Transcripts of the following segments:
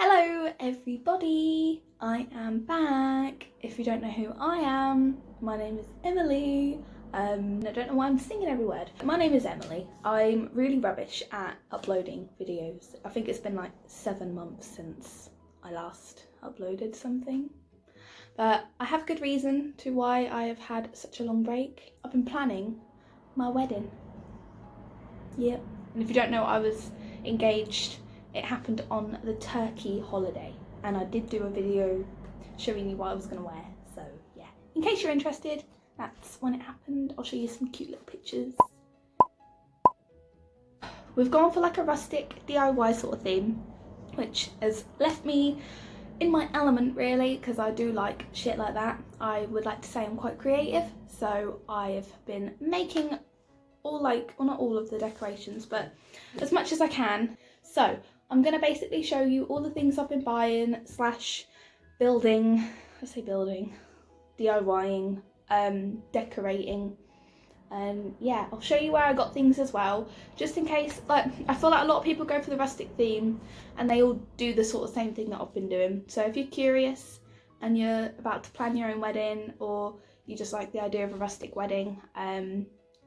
Hello everybody, I am back. If you don't know who I am, my name is Emily. I don't know why I'm singing every word. My name is Emily. I'm really rubbish at uploading videos. I think it's been like 7 months since I last uploaded something. But I have good reason to why I have had such a long break. I've been planning my wedding. Yep. And if you don't know, I was engaged. It happened on the Turkey holiday, and I did do a video showing you what I was going to wear. So yeah, in case you're interested, that's when it happened. I'll show you some cute little pictures. We've gone for like a rustic DIY sort of theme, which has left me in my element really, because I do like shit like that. I would like to say I'm quite creative, so I've been making all like, well, not all of the decorations, but as much as I can. So I'm going to basically show you all the things I've been buying / building, DIYing, decorating, and yeah, I'll show you where I got things as well, just in case. Like, I feel like a lot of people go for the rustic theme and they all do the sort of same thing that I've been doing. So if you're curious and you're about to plan your own wedding, or you just like the idea of a rustic wedding,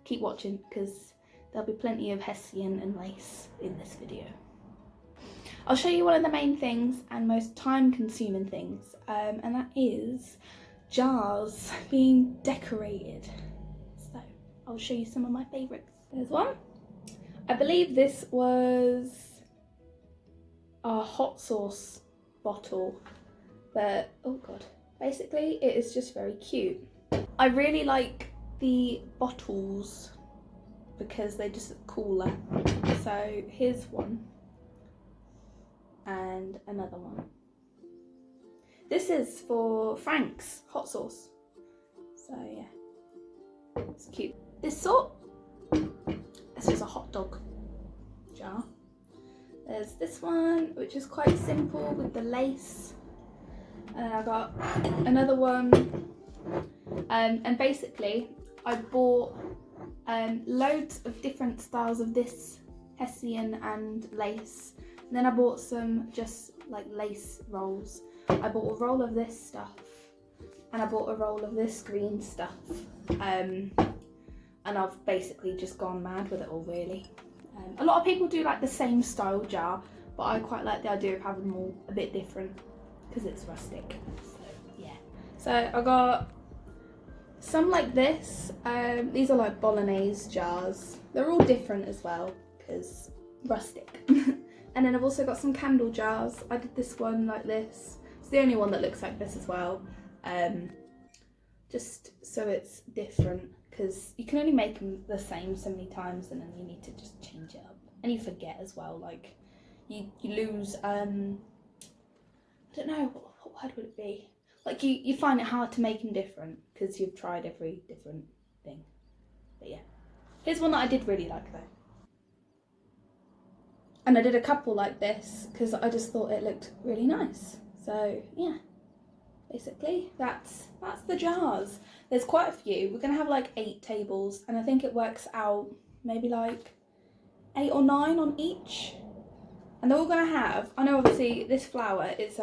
keep watching, because there'll be plenty of Hessian and lace in this video. I'll show you one of the main things and most time-consuming things, and that is jars being decorated. So I'll show you some of my favourites. There's one. I believe this was a hot sauce bottle, but oh god, basically it is just very cute. I really like the bottles because they just look cooler. So here's one. And another one. This is for Frank's hot sauce. So yeah, it's cute. This is a hot dog jar. There's this one, which is quite simple with the lace. And I got another one. And basically I bought loads of different styles of this Hessian and lace. And then I bought some just like lace rolls. I bought a roll of this stuff, and I bought a roll of this green stuff. And I've basically just gone mad with it all really. A lot of people do like the same style jar, but I quite like the idea of having them all a bit different because it's rustic. So yeah. So I got some like this. These are like bolognese jars. They're all different as well because rustic. And then I've also got some candle jars. I did this one like this. It's the only one that looks like this as well. Just so it's different, because you can only make them the same so many times, and then you need to just change it up. And you forget as well, like you lose, I don't know, what word would it be? Like you find it hard to make them different because you've tried every different thing. But yeah, here's one that I did really like though. And I did a couple like this because I just thought it looked really nice. So yeah, basically that's the jars. There's quite a few. We're gonna have like 8 tables, and I think it works out maybe like 8 or 9 on each. And they're all gonna have, I know obviously this flower is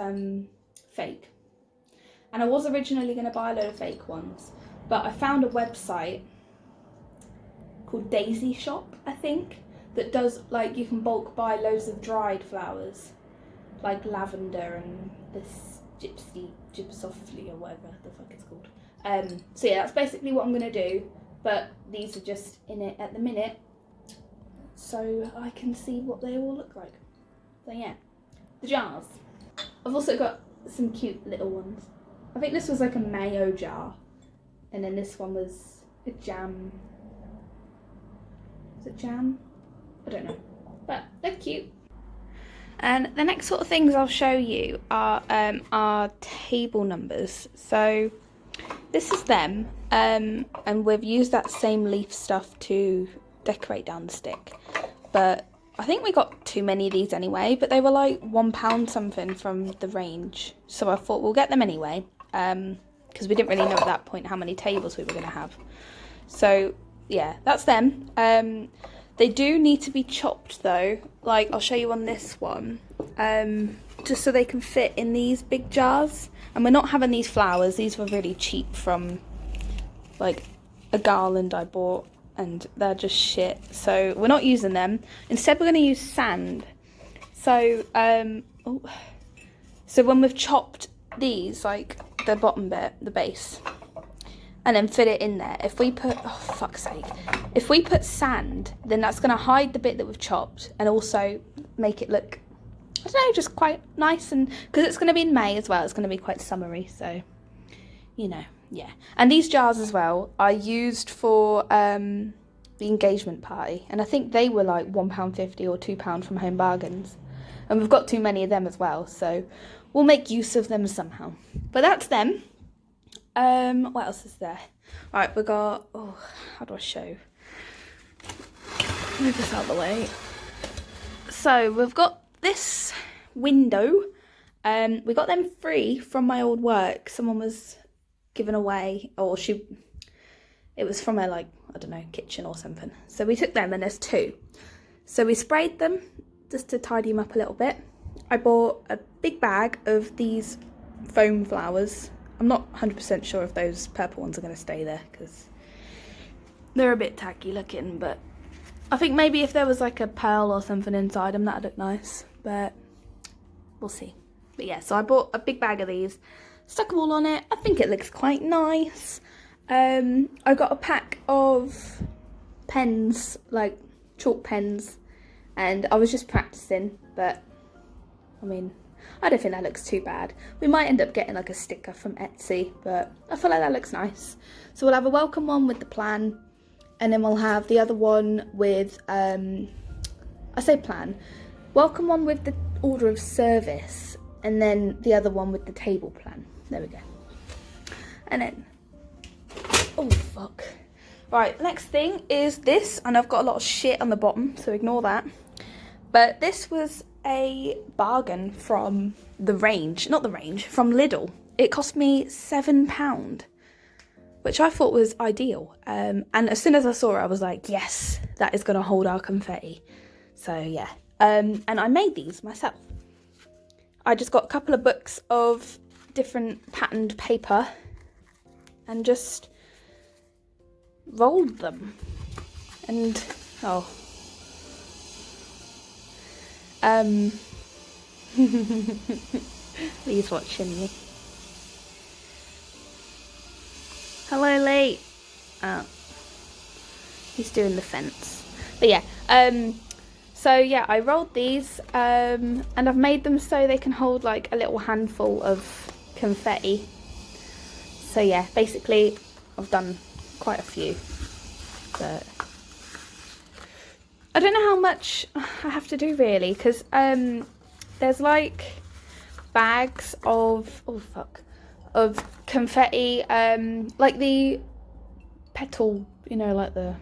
fake, and I was originally gonna buy a load of fake ones, but I found a website called Daisy Shop, I think, that does, like, you can bulk buy loads of dried flowers, like lavender and this gypsophily or whatever the fuck it's called. So yeah, that's basically what I'm gonna do, but these are just in it at the minute so I can see what they all look like. So yeah, the jars. I've also got some cute little ones. I think this was like a mayo jar, and then this one was a jam. Is it jam? I don't know, but they're cute. And the next sort of things I'll show you are our table numbers. So this is them, and we've used that same leaf stuff to decorate down the stick. But I think we got too many of these anyway, but they were like £1 something from the range. So I thought we'll get them anyway, because we didn't really know at that point how many tables we were going to have. So yeah, that's them. They do need to be chopped though. Like, I'll show you on this one. just so they can fit in these big jars. And we're not having these flowers. These were really cheap from like a garland I bought, and they're just shit. So we're not using them. Instead, we're going to use sand. So, so when we've chopped these, like the bottom bit, the base, and then fit it in there, if we put, oh fuck's sake, if we put sand, then that's going to hide the bit that we've chopped and also make it look, I don't know, just quite nice. And because it's going to be in May as well, it's going to be quite summery, so, you know, yeah. And these jars as well I used for the engagement party, and I think they were like £1.50 or £2 from Home Bargains, and we've got too many of them as well, so we'll make use of them somehow. But that's them. What else is there? Right, we got, oh, how do I show? Move this out of the way. So we've got this window. We got them free from my old work. Someone was given away, or it was from a, like, I don't know, kitchen or something. So we took them, and there's two. So we sprayed them just to tidy them up a little bit. I bought a big bag of these foam flowers. I'm not 100% sure if those purple ones are going to stay there because they're a bit tacky looking, but I think maybe if there was like a pearl or something inside them, that'd look nice, but we'll see. But yeah, so I bought a big bag of these, stuck them all on it. I think it looks quite nice. I got a pack of pens, like chalk pens, and I was just practicing, but I mean, I don't think that looks too bad. We might end up getting like a sticker from Etsy, but I feel like that looks nice. So we'll have a welcome one with the plan, and then we'll have the other one with, I say plan, welcome one with the order of service, and then the other one with the table plan. There we go. And then, oh fuck. Right, next thing is this, and I've got a lot of shit on the bottom, so ignore that. But this was a bargain from from Lidl. It cost me £7, which I thought was ideal. And as soon as I saw it, I was like, yes, that is going to hold our confetti. So yeah, and I made these myself. I just got a couple of books of different patterned paper and just rolled them. And Lee's watching me. Hello, Lee. Oh, he's doing the fence. But yeah, so yeah, I rolled these, and I've made them so they can hold like a little handful of confetti. So yeah, basically I've done quite a few, but I don't know how much I have to do really, because there's like bags of, of confetti, like the petal, you know, like the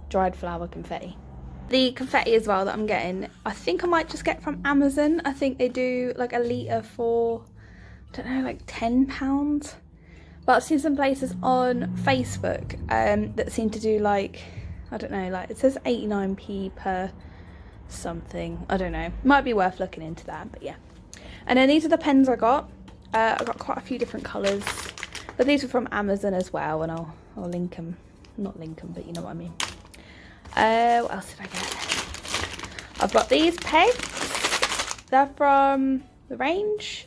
dried flower confetti. The confetti as well that I'm getting, I think I might just get from Amazon. I think they do like a litre for, I don't know, like £10. But I've seen some places on Facebook that seem to do like, I don't know, like it says 89p per something. I don't know. Might be worth looking into that, but yeah. And then these are the pens I got. I got quite a few different colours, but these are from Amazon as well, and I'll link them. Not link them, but you know what I mean. What else did I get? I've got these pegs. They're from the range.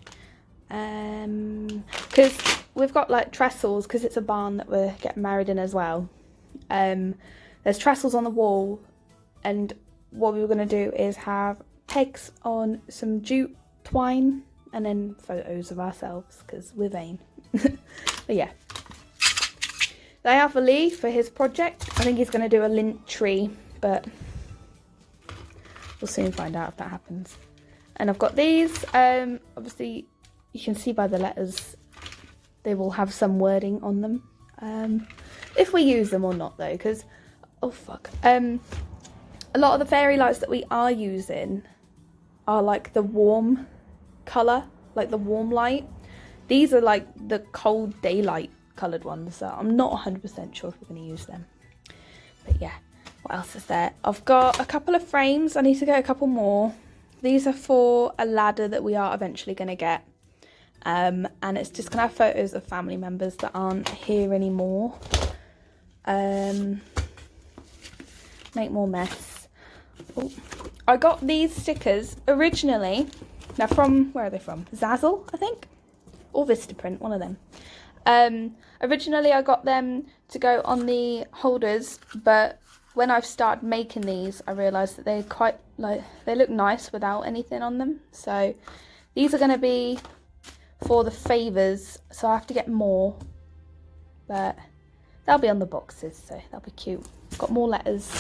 Because we've got like trestles, because it's a barn that we're getting married in as well. There's trestles on the wall, and what we were going to do is have pegs on some jute twine, and then photos of ourselves, because we're vain. But yeah. They are for Lee for his project. I think he's going to do a lint tree, but we'll soon find out if that happens. And I've got these. Obviously, you can see by the letters, they will have some wording on them. If we use them or not, though, because, oh fuck. A lot of the fairy lights that we are using are like the warm colour, like the warm light. These are like the cold daylight coloured ones, so I'm not 100% sure if we're going to use them. But yeah, what else is there? I've got a couple of frames. I need to get a couple more. These are for a ladder that we are eventually going to get. And it's just going to have photos of family members that aren't here anymore. Make more mess. Oh. I got these stickers originally. They're from, where are they from? Zazzle, I think? Or Vistaprint, one of them. Originally I got them to go on the holders, but when I've started making these, I realised that they're quite, like, they look nice without anything on them. So these are going to be for the favours, so I have to get more, but they'll be on the boxes, so that'll be cute. Got more letters.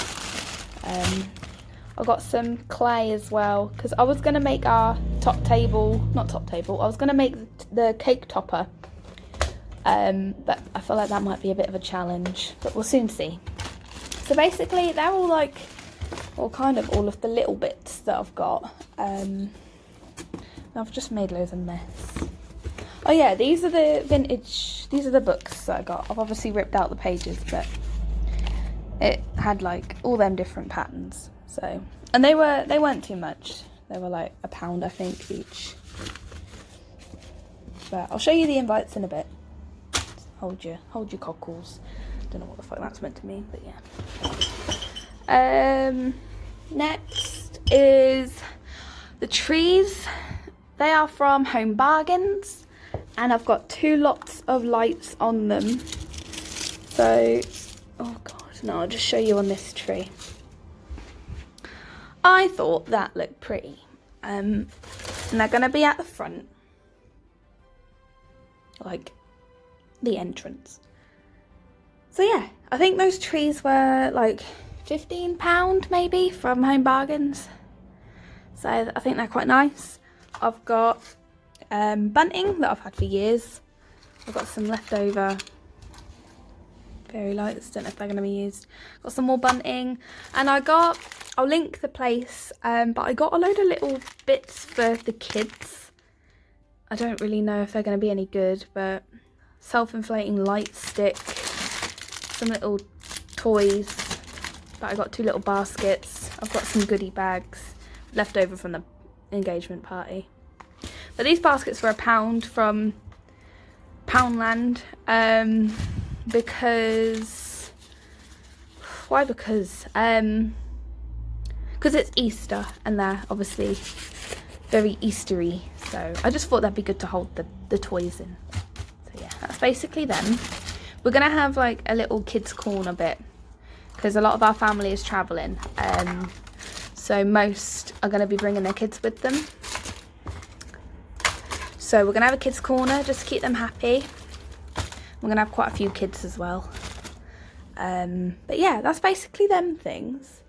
I got some clay as well, because I was going to make our top table, not top table, I was going to make the cake topper, but I feel like that might be a bit of a challenge, but we'll soon see. So basically they're all like, well, kind of all of the little bits that I've got. I've just made loads of mess. Oh yeah, these are the vintage, these are the books that I got. I've obviously ripped out the pages, but it had like all them different patterns. So, and they weren't too much. They were like £1, I think, each. But I'll show you the invites in a bit. Hold your cockles. Don't know what the fuck that's meant to mean, but yeah. Next is the trees. They are from Home Bargains, and I've got 2 lots of lights on them. So, oh god, no, I'll just show you on this tree. I thought that looked pretty, and they're going to be at the front, like the entrance. So yeah, I think those trees were like £15 maybe from Home Bargains, so I think they're quite nice. I've got bunting that I've had for years. I've got some leftover fairy lights, don't know if they're going to be used. Got some more bunting, and I'll link the place, but I got a load of little bits for the kids. I don't really know if they're going to be any good, but self-inflating light stick, some little toys, but I got 2 little baskets. I've got some goodie bags left over from the engagement party. But these baskets were £1 from Poundland, because, why? Because it's Easter and they're obviously very Eastery, so I just thought that'd be good to hold the toys in. So yeah, that's basically them. We're gonna have like a little kids corner bit, because a lot of our family is traveling, so most are going to be bringing their kids with them. So we're going to have a kids corner just to keep them happy. We're going to have quite a few kids as well. But yeah, that's basically them things.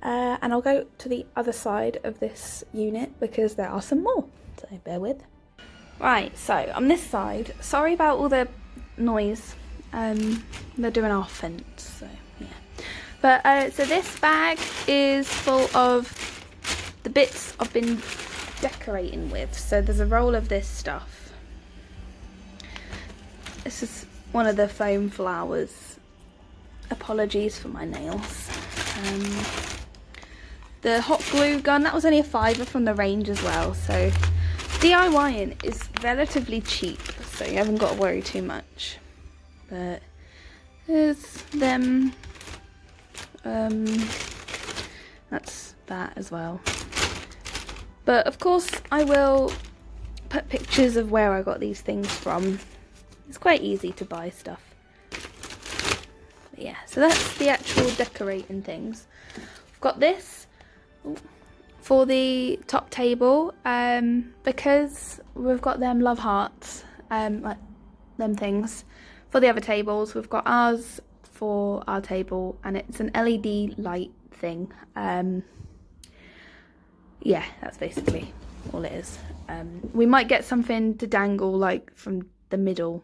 And I'll go to the other side of this unit because there are some more, so bear with. Right, so on this side, sorry about all the noise. They're doing our fence, so yeah. But so this bag is full of the bits I've been decorating with. So there's a roll of this stuff. This is one of the foam flowers. Apologies for my nails. The hot glue gun, that was only a £5 from the range as well. So DIYing is relatively cheap, so you haven't got to worry too much. But there's them. That's that as well. But of course I will put pictures of where I got these things from. It's quite easy to buy stuff. But yeah, so that's the actual decorating things. I've got this for the top table, because we've got them love hearts, like them things. For the other tables, we've got ours for our table, and it's an LED light thing. Yeah, that's basically all it is. We might get something to dangle like from the middle,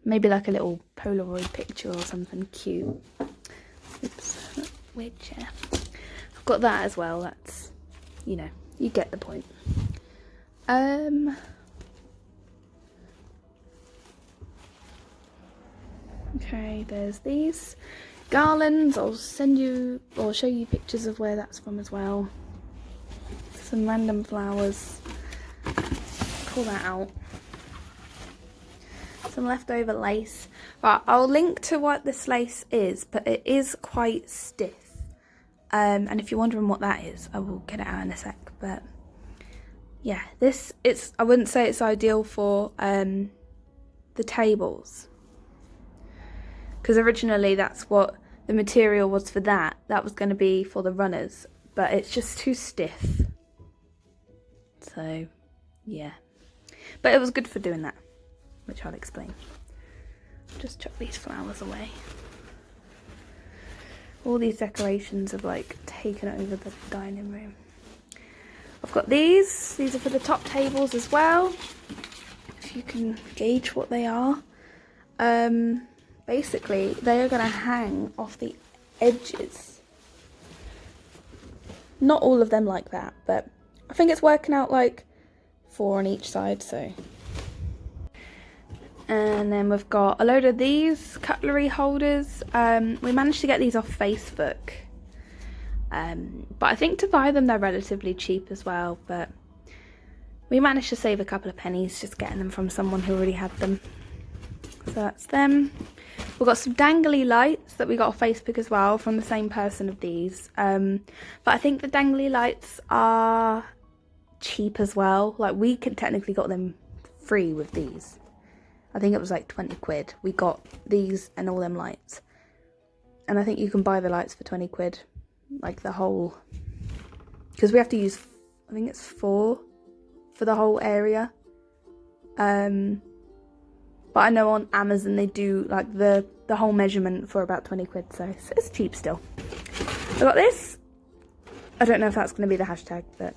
maybe like a little Polaroid picture or something cute. Oops, weird chair. I've got that as well. That's, you know, you get the point. Okay, there's these garlands. I'll send you or show you pictures of where that's from as well. some random flowers. Pull that out. Some leftover lace. Right, I'll link to what this lace is, but it is quite stiff. And if you're wondering what that is, I will get it out in a sec. But yeah, I wouldn't say it's ideal for the tables, because originally that's what the material was for. That was going to be for the runners, but it's just too stiff. So yeah, but it was good for doing that, which I'll explain. Just chuck these flowers away. All these decorations have like taken over the dining room. I've got these are for the top tables as well, if you can gauge what they are. Basically they are going to hang off the edges. Not all of them like that, but I think it's working out like 4 on each side. So, and then we've got a load of these cutlery holders. We managed to get these off Facebook, but I think to buy them they're relatively cheap as well, but we managed to save a couple of pennies just getting them from someone who already had them. So that's them. We've got some dangly lights that we got off Facebook as well from the same person of these, but I think the dangly lights are cheap as well. Like, we could technically got them free with these. I think it was like 20 quid. We got these and all them lights. And I think you can buy the lights for 20 quid. Like the whole... Because we have to use, I think it's 4 for the whole area. But I know on Amazon they do like the whole measurement for about 20 quid. So it's cheap still. I got this. I don't know if that's going to be the hashtag, but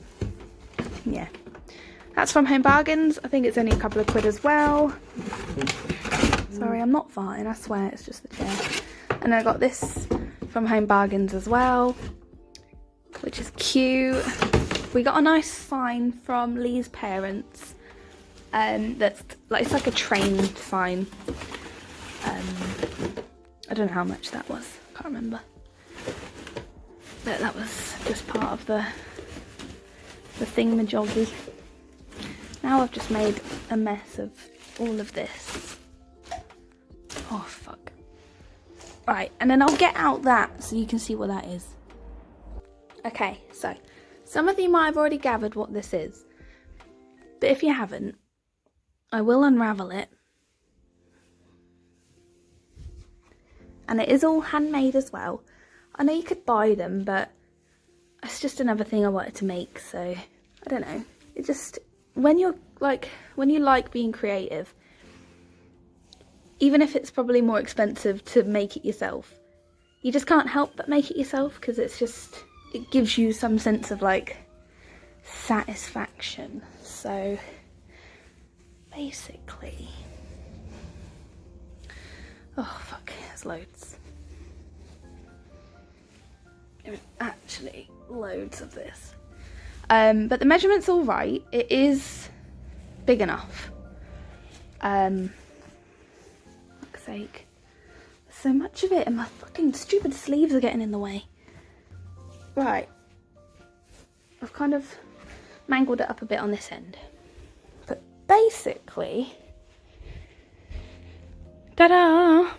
yeah. That's from Home Bargains. I think it's only a couple of quid as well. Sorry, I'm not farting, I swear, it's just the chair. And I got this from Home Bargains as well, which is cute. We got a nice sign from Lee's parents. That's like, it's like a train sign. I don't know how much that was, can't remember. But that was just part of the thingamajoggy. Now I've just made a mess of all of this. Oh, fuck. Right, and then I'll get out that so you can see what that is. Okay, so some of you might have already gathered what this is. But if you haven't, I will unravel it. And it is all handmade as well. I know you could buy them, but it's just another thing I wanted to make, so I don't know. It just... when you like being creative, even if it's probably more expensive to make it yourself, you just can't help but make it yourself, because it gives you some sense of like satisfaction. So basically, oh fuck, there's loads. There's actually loads of this. But the measurement's all right. It is big enough. Fuck's sake. There's so much of it and my fucking stupid sleeves are getting in the way. Right. I've kind of mangled it up a bit on this end. But basically... ta-da!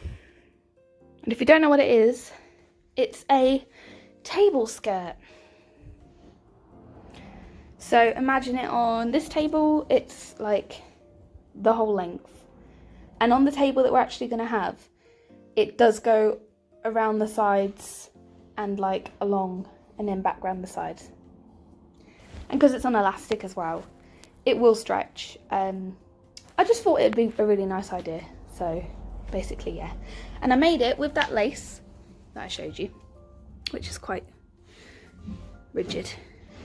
And if you don't know what it is, it's a table skirt. So imagine it on this table, it's like the whole length. And on the table that we're actually going to have, it does go around the sides and like along and then back around the sides. And because it's on elastic as well, it will stretch. I just thought it'd be a really nice idea. So basically, yeah. And I made it with that lace that I showed you, which is quite rigid.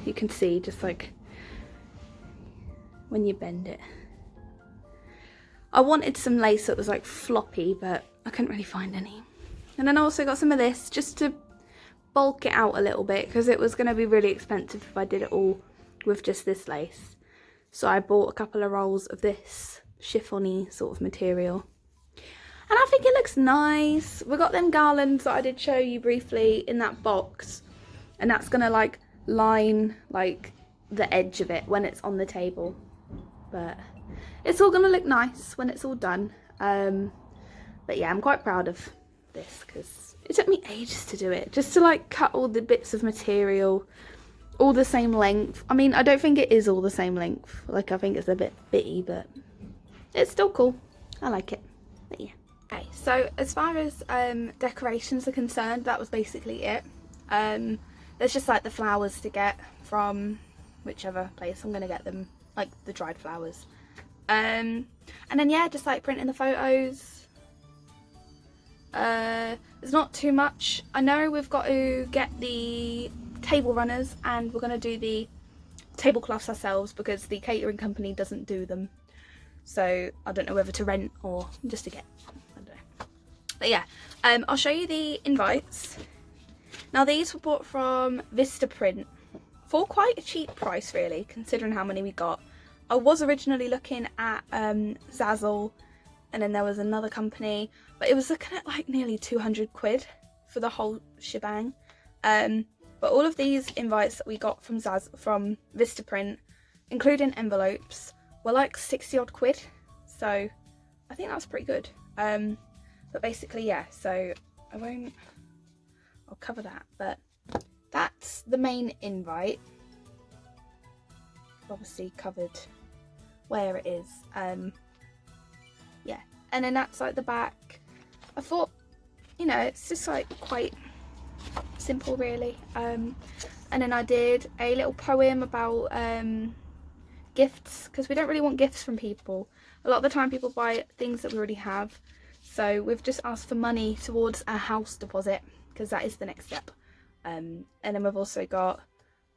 You can see just like when you bend it. I wanted some lace that was like floppy, but I couldn't really find any. And then I also got some of this just to bulk it out a little bit, because it was going to be really expensive if I did it all with just this lace. So I bought a couple of rolls of this chiffon-y sort of material. And I think it looks nice. We got them garlands that I did show you briefly in that box. And that's going to like line like the edge of it when it's on the table, but it's all gonna look nice when it's all done. But yeah, I'm quite proud of this because it took me ages to do it, just to like cut all the bits of material all the same length. I mean, I don't think it is all the same length, like I think it's a bit bitty, but it's still cool. I like it. But yeah. Okay, so as far as decorations are concerned, that was basically it. There's just like the flowers to get from whichever place I'm gonna get them, like the dried flowers. And then yeah, just like printing the photos. There's not too much. I know we've got to get the table runners and we're going to do the tablecloths ourselves because the catering company doesn't do them. So I don't know whether to rent or just to get, I don't know. But yeah, I'll show you the invites. Now these were bought from Vistaprint for quite a cheap price really, considering how many we got. I was originally looking at Zazzle, and then there was another company, but it was looking at like nearly 200 quid for the whole shebang. But all of these invites that we got from from Vistaprint, including envelopes, were like 60 odd quid. So I think that's pretty good. But basically, yeah, so I'll cover that, but that's the main invite. Obviously covered where it is. Yeah, and then that's like the back. I thought, you know, it's just like quite simple really. And then I did a little poem about gifts, because we don't really want gifts from people. A lot of the time people buy things that we already have, so we've just asked for money towards a house deposit because that is the next step. And then we've also got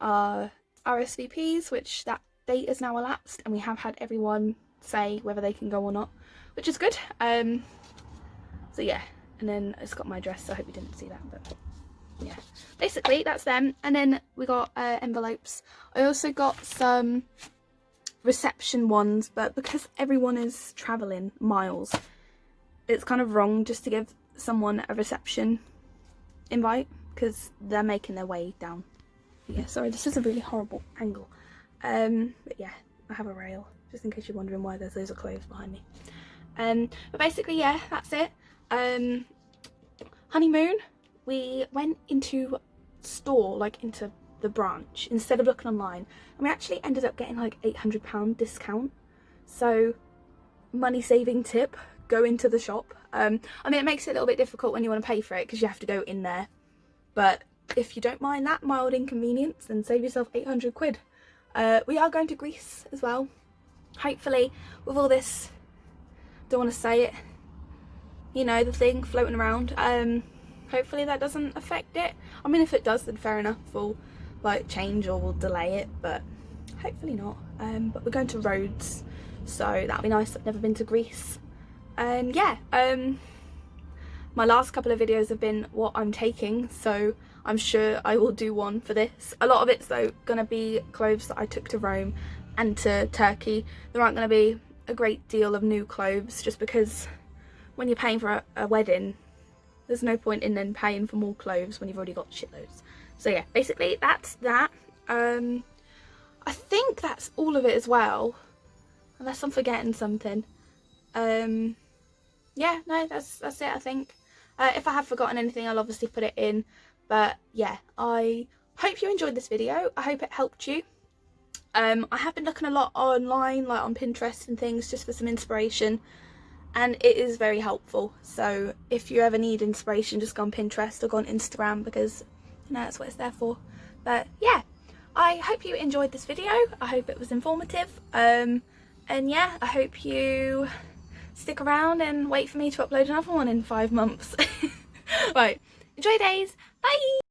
our RSVPs, which that date is now elapsed, and we have had everyone say whether they can go or not, which is good. So yeah, and then it's got my address, so I hope you didn't see that, but yeah, basically that's them. And then we got envelopes. I also got some reception ones, but because everyone is traveling miles, it's kind of wrong just to give someone a reception invite because they're making their way down. But yeah, sorry, this is a really horrible angle. But yeah, I have a rail just in case you're wondering why there's loads of clothes behind me. But basically, yeah, that's it. Honeymoon, we went into store, like into the branch, instead of looking online, and we actually ended up getting like £800 discount. So money saving tip, go into the shop. I mean, it makes it a little bit difficult when you want to pay for it because you have to go in there, but if you don't mind that mild inconvenience, then save yourself 800 quid. We are going to Greece as well. Hopefully, with all this, don't want to say it, you know, the thing floating around, hopefully that doesn't affect it. I mean, if it does, then fair enough, we'll like change or we'll delay it, but hopefully not. But we're going to Rhodes, so that'll be nice. I've never been to Greece. And yeah, my last couple of videos have been what I'm taking, so I'm sure I will do one for this. A lot of it's though gonna be clothes that I took to Rome and to Turkey. There aren't gonna be a great deal of new clothes, just because when you're paying for a wedding, there's no point in then paying for more clothes when you've already got shitloads. So yeah, basically that's that. I think that's all of it as well, unless I'm forgetting something. Yeah, no, that's it, I think. If I have forgotten anything, I'll obviously put it in. But yeah, I hope you enjoyed this video. I hope it helped you. I have been looking a lot online, like on Pinterest and things, just for some inspiration, and it is very helpful. So if you ever need inspiration, just go on Pinterest or go on Instagram, because you know that's what it's there for. But yeah, I hope you enjoyed this video. I hope it was informative. And yeah, I hope you stick around and wait for me to upload another one in 5 months. Right, enjoy your days. Bye.